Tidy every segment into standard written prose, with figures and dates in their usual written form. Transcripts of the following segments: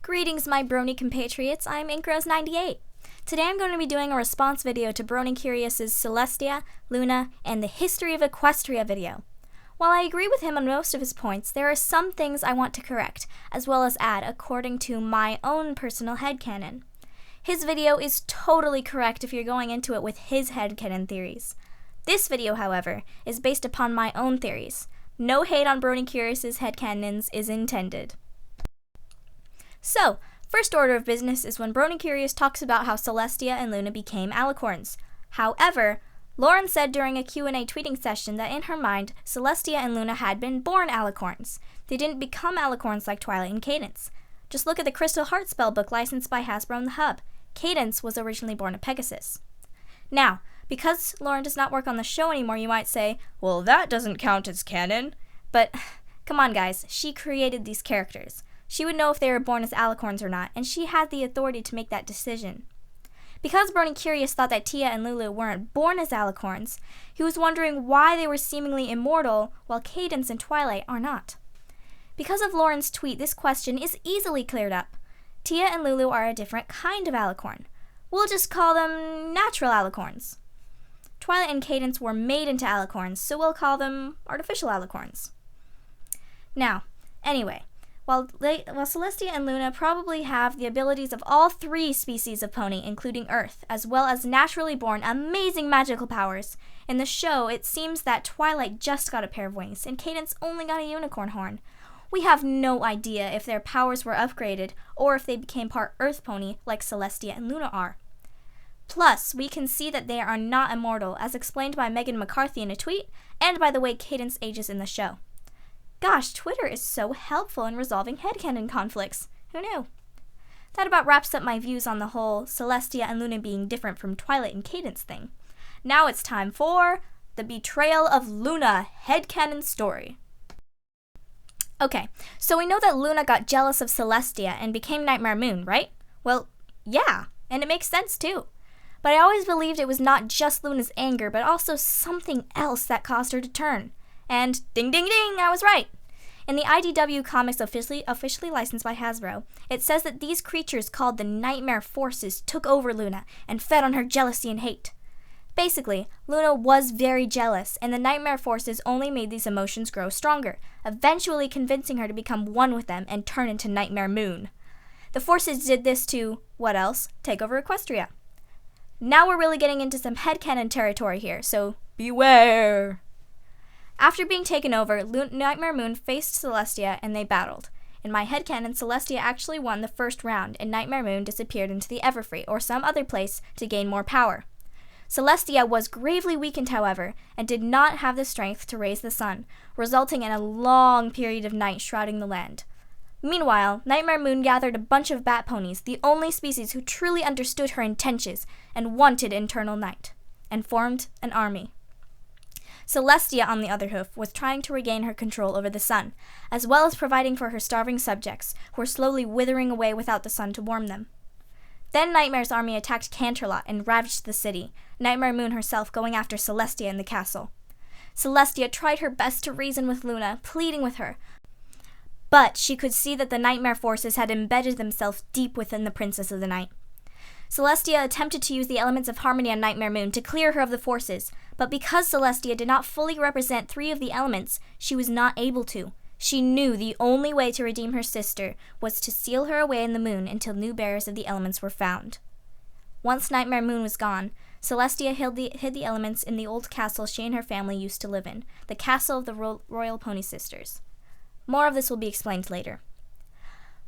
Greetings, my brony compatriots. I'm Incros98. Today I'm going to be doing a response video to BronyCurious' Celestia, Luna, and the History of Equestria video. While I agree with him on most of his points, there are some things I want to correct, as well as add according to my own personal headcanon. His video is totally correct if you're going into it with his headcanon theories. This video, however, is based upon my own theories. No hate on BronyCurious' headcanons is intended. So, first order of business is when BronyCurious talks about how Celestia and Luna became alicorns. However, Lauren said during a Q&A tweeting session that in her mind, Celestia and Luna had been born alicorns. They didn't become alicorns like Twilight and Cadence. Just look at the Crystal Heart spellbook licensed by Hasbro and the Hub. Cadence was originally born a Pegasus. Now, because Lauren does not work on the show anymore, you might say, well, that doesn't count as canon. But, come on guys, she created these characters. She would know if they were born as alicorns or not, and she had the authority to make that decision. Because BronyCurious thought that Tia and Lulu weren't born as alicorns, he was wondering why they were seemingly immortal while Cadence and Twilight are not. Because of Lauren's tweet, this question is easily cleared up. Tia and Lulu are a different kind of alicorn. We'll just call them natural alicorns. Twilight and Cadence were made into alicorns, so we'll call them artificial alicorns. Now, anyway, while Celestia and Luna probably have the abilities of all three species of pony, including Earth, as well as naturally born amazing magical powers, in the show it seems that Twilight just got a pair of wings, and Cadence only got a unicorn horn. We have no idea if their powers were upgraded, or if they became part Earth pony like Celestia and Luna are. Plus, we can see that they are not immortal, as explained by Megan McCarthy in a tweet, and by the way Cadence ages in the show. Gosh, Twitter is so helpful in resolving headcanon conflicts. Who knew? That about wraps up my views on the whole Celestia and Luna being different from Twilight and Cadence thing. Now it's time for the Betrayal of Luna headcanon story. Okay, so we know that Luna got jealous of Celestia and became Nightmare Moon, right? Well, yeah, and it makes sense too. But I always believed it was not just Luna's anger, but also something else that caused her to turn. And ding ding ding, I was right. In the IDW comics officially licensed by Hasbro, it says that these creatures called the Nightmare Forces took over Luna and fed on her jealousy and hate. Basically, Luna was very jealous, and the Nightmare Forces only made these emotions grow stronger, eventually convincing her to become one with them and turn into Nightmare Moon. The Forces did this to, what else? Take over Equestria. Now we're really getting into some headcanon territory here, so beware! After being taken over, Nightmare Moon faced Celestia and they battled. In my headcanon, Celestia actually won the first round and Nightmare Moon disappeared into the Everfree or some other place to gain more power. Celestia was gravely weakened, however, and did not have the strength to raise the sun, resulting in a long period of night shrouding the land. Meanwhile, Nightmare Moon gathered a bunch of bat ponies, the only species who truly understood her intentions and wanted eternal night, and formed an army. Celestia, on the other hoof, was trying to regain her control over the sun, as well as providing for her starving subjects, who were slowly withering away without the sun to warm them. Then Nightmare's army attacked Canterlot and ravaged the city, Nightmare Moon herself going after Celestia in the castle. Celestia tried her best to reason with Luna, pleading with her, but she could see that the Nightmare Forces had embedded themselves deep within the Princess of the Night. Celestia attempted to use the elements of harmony on Nightmare Moon to clear her of the forces, but because Celestia did not fully represent 3 of the elements, she was not able to. She knew the only way to redeem her sister was to seal her away in the moon until new bearers of the elements were found. Once Nightmare Moon was gone, Celestia hid the elements in the old castle she and her family used to live in, the castle of the Royal Pony Sisters. More of this will be explained later.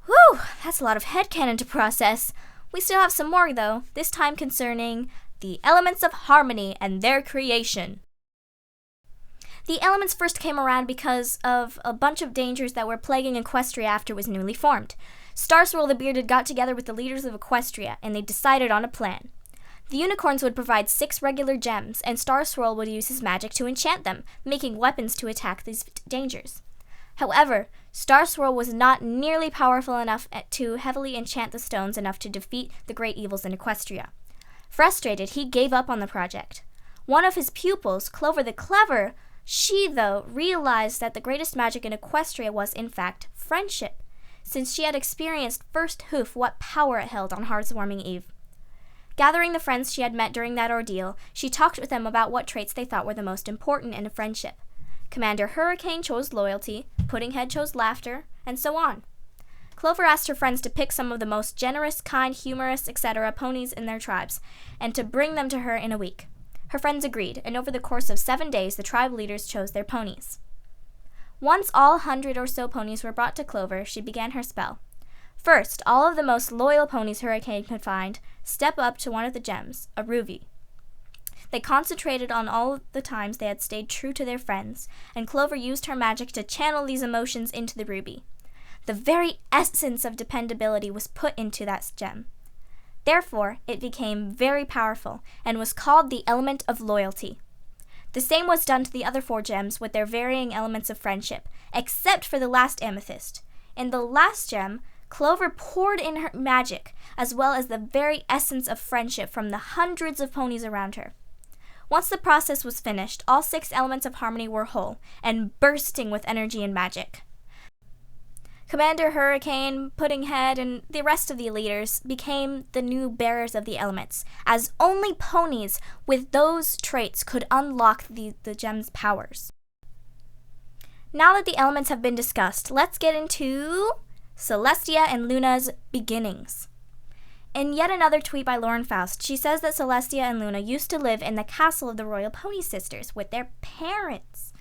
Whew, that's a lot of headcanon to process. We still have some more, though, this time concerning the elements of harmony and their creation. The elements first came around because of a bunch of dangers that were plaguing Equestria after it was newly formed. Starswirl the Bearded got together with the leaders of Equestria, and they decided on a plan. The unicorns would provide 6 regular gems, and Starswirl would use his magic to enchant them, making weapons to attack these dangers. However, Starswirl was not nearly powerful enough to heavily enchant the stones enough to defeat the great evils in Equestria. Frustrated, he gave up on the project. One of his pupils, Clover the Clever, she, though, realized that the greatest magic in Equestria was, in fact, friendship. since she had experienced firsthand what power it held on Hearthwarming Eve. Gathering the friends she had met during that ordeal, she talked with them about what traits they thought were the most important in a friendship. Commander Hurricane chose loyalty, Puddinghead chose laughter, and so on. Clover asked her friends to pick some of the most generous, kind, humorous, etc. ponies in their tribes, and to bring them to her in a week. Her friends agreed, and over the course of 7 days, the tribe leaders chose their ponies. Once all 100 or so ponies were brought to Clover, she began her spell. First, all of the most loyal ponies Hurricane could find step up to one of the gems, a ruby. They concentrated on all the times they had stayed true to their friends, and Clover used her magic to channel these emotions into the ruby. The very essence of dependability was put into that gem. Therefore, it became very powerful and was called the element of loyalty. The same was done to the other 4 gems with their varying elements of friendship, except for the last amethyst. In the last gem, Clover poured in her magic, as well as the very essence of friendship from the hundreds of ponies around her. Once the process was finished, all 6 elements of harmony were whole and bursting with energy and magic. Commander Hurricane, Puddinghead, and the rest of the leaders became the new bearers of the elements, as only ponies with those traits could unlock the gem's powers. Now that the elements have been discussed, let's get into Celestia and Luna's beginnings. In yet another tweet by Lauren Faust, she says that Celestia and Luna used to live in the castle of the Royal Pony Sisters with their parents.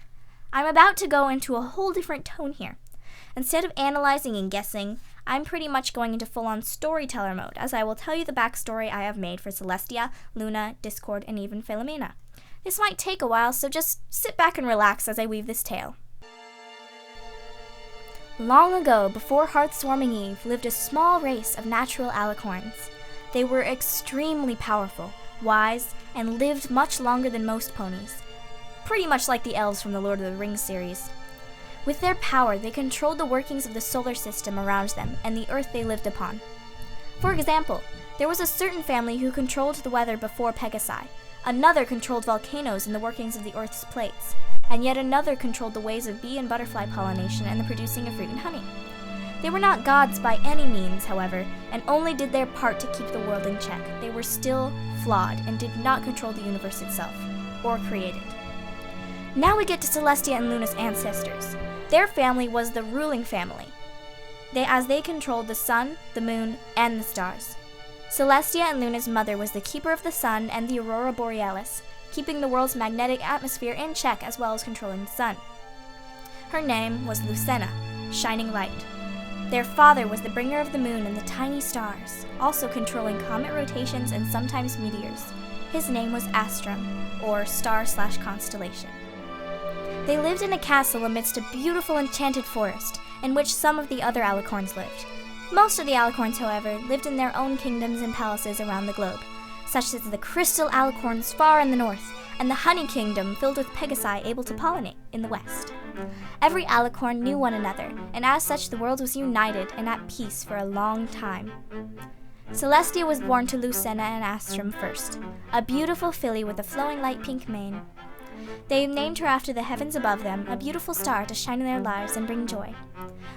I'm about to go into a whole different tone here. Instead of analyzing and guessing, I'm pretty much going into full-on storyteller mode, as I will tell you the backstory I have made for Celestia, Luna, Discord, and even Philomena. This might take a while, so just sit back and relax as I weave this tale. Long ago, before Hearthwarming Eve, lived a small race of natural alicorns. They were extremely powerful, wise, and lived much longer than most ponies. Pretty much like the elves from the Lord of the Rings series. With their power, they controlled the workings of the solar system around them and the earth they lived upon. For example, there was a certain family who controlled the weather before Pegasi, another controlled volcanoes and the workings of the earth's plates, and yet another controlled the ways of bee and butterfly pollination and the producing of fruit and honey. They were not gods by any means, however, and only did their part to keep the world in check. They were still flawed and did not control the universe itself, or create it. Now we get to Celestia and Luna's ancestors. Their family was the ruling family, as they controlled the sun, the moon, and the stars. Celestia and Luna's mother was the keeper of the sun and the aurora borealis, keeping the world's magnetic atmosphere in check as well as controlling the sun. Her name was Lucena, shining light. Their father was the bringer of the moon and the tiny stars, also controlling comet rotations and sometimes meteors. His name was Astrum, or star/constellation. They lived in a castle amidst a beautiful enchanted forest, in which some of the other alicorns lived. Most of the alicorns, however, lived in their own kingdoms and palaces around the globe, such as the crystal alicorns far in the north, and the honey kingdom filled with Pegasi able to pollinate in the west. Every alicorn knew one another, and as such the world was united and at peace for a long time. Celestia was born to Lucena and Astrum first, a beautiful filly with a flowing light pink mane. They named her after the heavens above them, a beautiful star to shine in their lives and bring joy.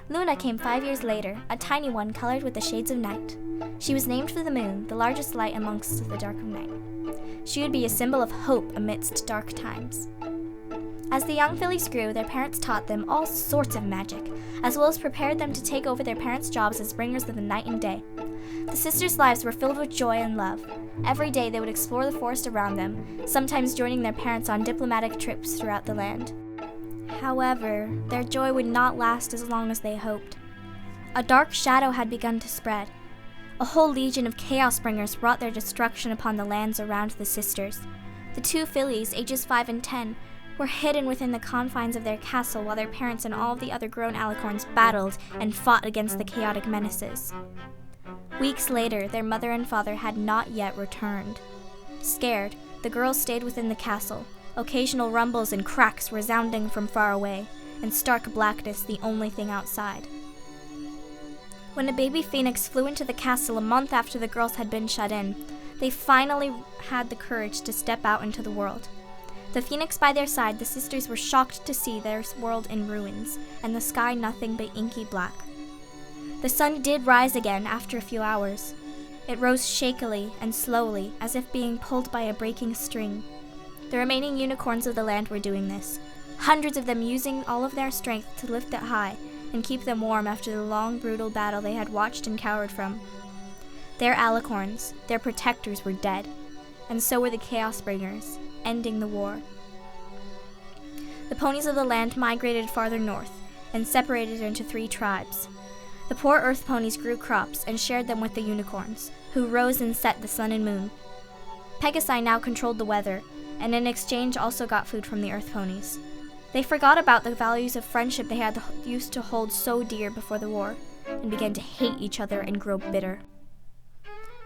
Luna came 5 years later, a tiny one colored with the shades of night. She was named for the moon, the largest light amongst the dark of night. She would be a symbol of hope amidst dark times. As the young fillies grew, their parents taught them all sorts of magic, as well as prepared them to take over their parents' jobs as bringers of the night and day. The sisters' lives were filled with joy and love. Every day they would explore the forest around them, sometimes joining their parents on diplomatic trips throughout the land. However, their joy would not last as long as they hoped. A dark shadow had begun to spread. A whole legion of chaos bringers brought their destruction upon the lands around the sisters. The 2 fillies, ages 5 and 10, were hidden within the confines of their castle while their parents and all of the other grown alicorns battled and fought against the chaotic menaces. Weeks later, their mother and father had not yet returned. Scared, the girls stayed within the castle, occasional rumbles and cracks resounding from far away, and stark blackness the only thing outside. When a baby phoenix flew into the castle a month after the girls had been shut in, they finally had the courage to step out into the world. The phoenix by their side, the sisters were shocked to see their world in ruins, and the sky nothing but inky black. The sun did rise again after a few hours. It rose shakily and slowly, as if being pulled by a breaking string. The remaining unicorns of the land were doing this, hundreds of them using all of their strength to lift it high and keep them warm after the long, brutal battle they had watched and cowered from. Their alicorns, their protectors, were dead, and so were the Chaos Bringers, ending the war. The ponies of the land migrated farther north and separated into 3 tribes. The poor earth ponies grew crops and shared them with the unicorns, who rose and set the sun and moon. Pegasi now controlled the weather, and in exchange also got food from the earth ponies. They forgot about the values of friendship they had used to hold so dear before the war, and began to hate each other and grow bitter.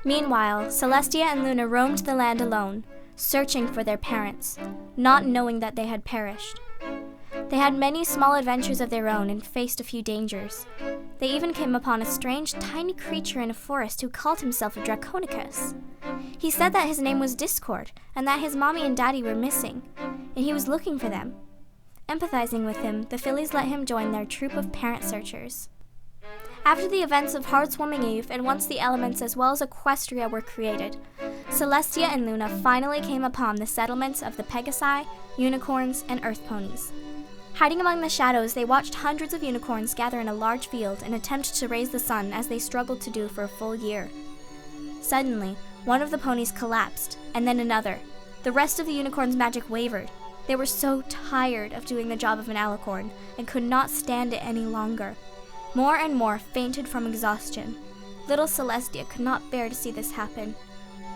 Meanwhile, Celestia and Luna roamed the land alone, searching for their parents, not knowing that they had perished. They had many small adventures of their own and faced a few dangers. They even came upon a strange, tiny creature in a forest who called himself a Draconicus. He said that his name was Discord, and that his mommy and daddy were missing, and he was looking for them. Empathizing with him, the fillies let him join their troop of parent searchers. After the events of Heartswarming Eve, and once the elements as well as Equestria were created, Celestia and Luna finally came upon the settlements of the Pegasi, unicorns, and earth ponies. Hiding among the shadows, they watched hundreds of unicorns gather in a large field and attempt to raise the sun as they struggled to do for a full year. Suddenly, one of the ponies collapsed, and then another. The rest of the unicorn's magic wavered. They were so tired of doing the job of an alicorn and could not stand it any longer. More and more fainted from exhaustion. Little Celestia could not bear to see this happen.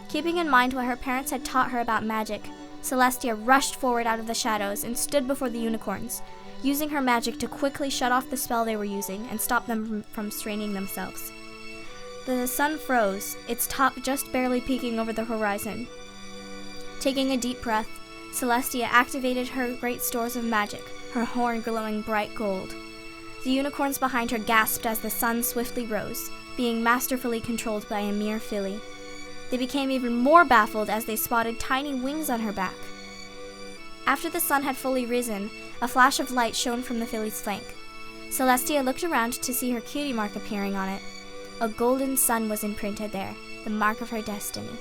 Keeping in mind what her parents had taught her about magic, Celestia rushed forward out of the shadows and stood before the unicorns, using her magic to quickly shut off the spell they were using and stop them from straining themselves. The sun froze, its top just barely peeking over the horizon. Taking a deep breath, Celestia activated her great stores of magic, her horn glowing bright gold. The unicorns behind her gasped as the sun swiftly rose, being masterfully controlled by a mere filly. They became even more baffled as they spotted tiny wings on her back. After the sun had fully risen, a flash of light shone from the filly's flank. Celestia looked around to see her cutie mark appearing on it. A golden sun was imprinted there, the mark of her destiny.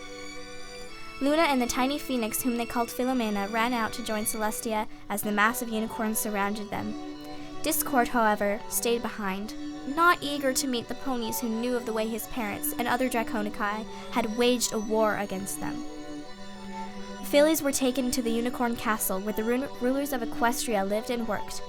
Luna and the tiny phoenix, whom they called Philomena, ran out to join Celestia as the mass of unicorns surrounded them. Discord, however, stayed behind, not eager to meet the ponies who knew of the way his parents and other Draconici had waged a war against them. The fillies were taken to the unicorn castle where the rulers of Equestria lived and worked.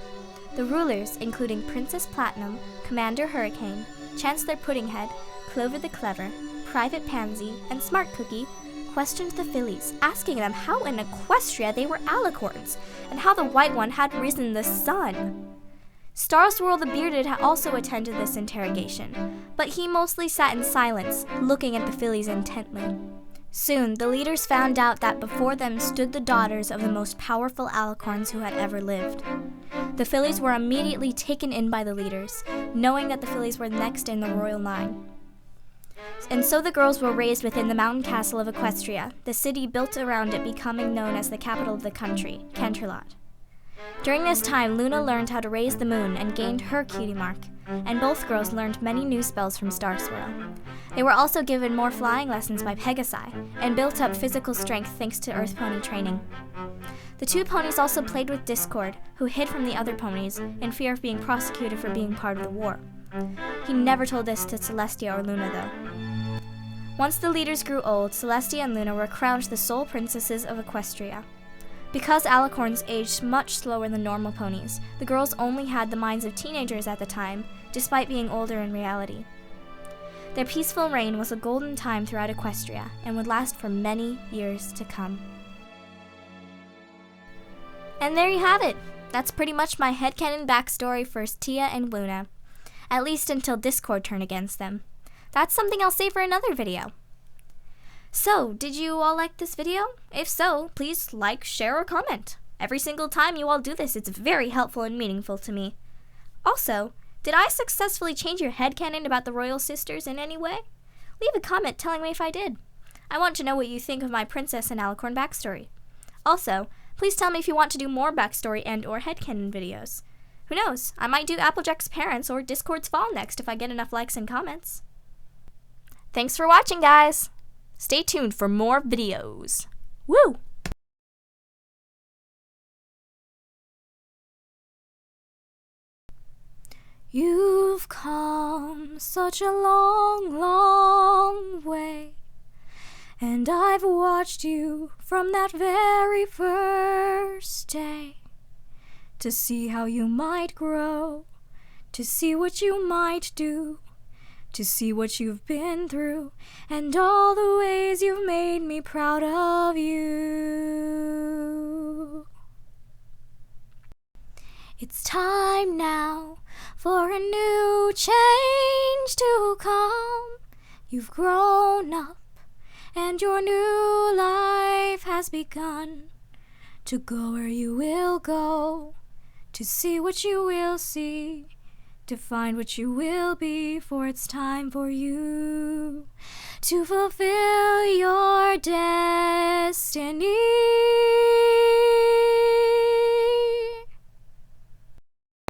The rulers, including Princess Platinum, Commander Hurricane, Chancellor Puddinghead, Clover the Clever, Private Pansy, and Smart Cookie, questioned the fillies, asking them how in Equestria they were alicorns, and how the White One had risen the sun. Starswirl the Bearded had also attended this interrogation, but he mostly sat in silence, looking at the fillies intently. Soon, the leaders found out that before them stood the daughters of the most powerful alicorns who had ever lived. The fillies were immediately taken in by the leaders, knowing that the fillies were next in the royal line. And so the girls were raised within the mountain castle of Equestria, the city built around it becoming known as the capital of the country, Canterlot. During this time, Luna learned how to raise the moon and gained her cutie mark, and both girls learned many new spells from Starswirl. They were also given more flying lessons by Pegasi, and built up physical strength thanks to earth pony training. The two ponies also played with Discord, who hid from the other ponies in fear of being prosecuted for being part of the war. He never told this to Celestia or Luna, though. Once the leaders grew old, Celestia and Luna were crowned the sole princesses of Equestria. Because alicorns aged much slower than normal ponies, the girls only had the minds of teenagers at the time, despite being older in reality. Their peaceful reign was a golden time throughout Equestria, and would last for many years to come. And there you have it! That's pretty much my headcanon backstory for Tia and Luna. At least until Discord turned against them. That's something I'll save for another video. So, did you all like this video? If so, please like, share, or comment. Every single time you all do this, it's very helpful and meaningful to me. Also, did I successfully change your headcanon about the royal sisters in any way? Leave a comment telling me if I did. I want to know what you think of my princess and alicorn backstory. Also, please tell me if you want to do more backstory and or headcanon videos. Who knows? I might do Applejack's parents or Discord's fall next if I get enough likes and comments. Thanks for watching, guys! Stay tuned for more videos. Woo! You've come such a long, long way, and I've watched you from that very first day, to see how you might grow, to see what you might do, to see what you've been through, and all the ways you've made me proud of you. It's time now for a new change to come. You've grown up and your new life has begun, to go where you will go, to see what you will see, to find what you will be, for it's time for you to fulfill your destiny.